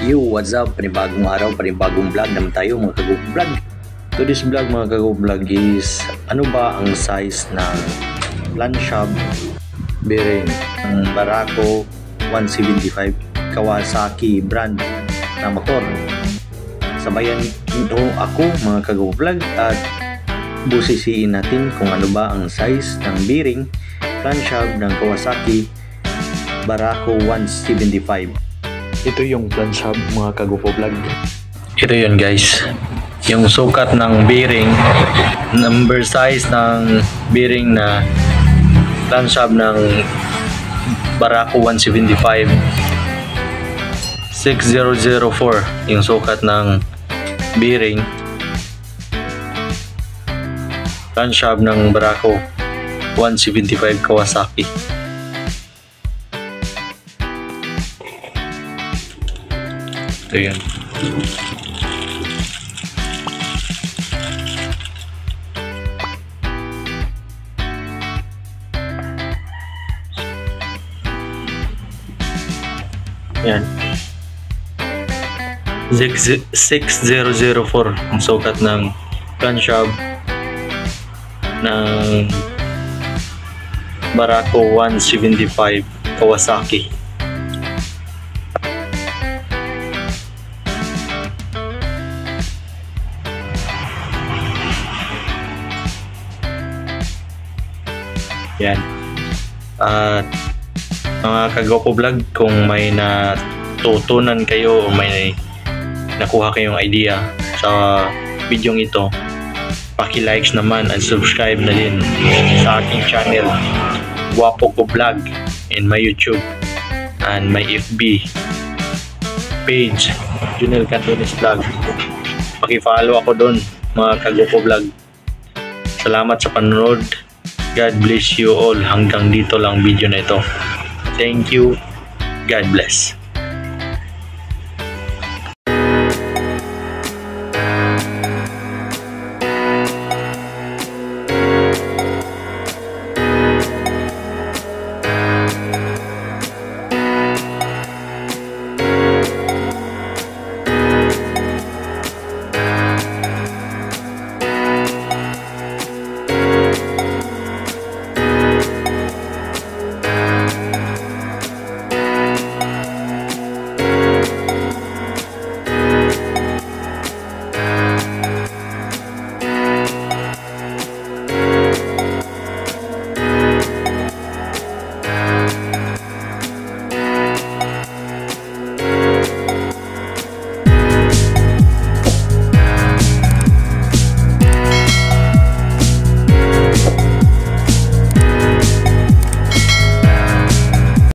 Yo, what's up? Panibagong araw, panibagong vlog naman tayo mga Kago Vlog. Today's vlog mga Kago Vlog is ano ba ang size ng planshaft bearing ng Barako 175 Kawasaki brand na motor. Sabayan ito ako mga Kago Vlog at busisiin natin kung ano ba ang size ng bearing planshaft ng Kawasaki Barako 175. Ito yung planshaft mga Kagupo Vlog. Ito yun guys, yung sukat ng bearing, number size ng bearing na planshaft ng Barako 175 6004 yung sukat ng bearing planshaft ng Barako 175 Kawasaki. Ito yan. Yan. 6004 ang sukat ng planshaft ng Barako 175 Kawasaki. Yan. At mga Kagopo Vlog, kung may natutunan kayo o may nakuha kayong idea sa video ito, paki-likes naman and subscribe na din sa ating channel Guapo Ko Vlog in my YouTube and my FB page Junel Cantones Vlog. Paki-follow ako doon mga Kagopo Vlog. Salamat sa panonood. God bless you all. Hanggang dito lang video na ito. Thank you. God bless.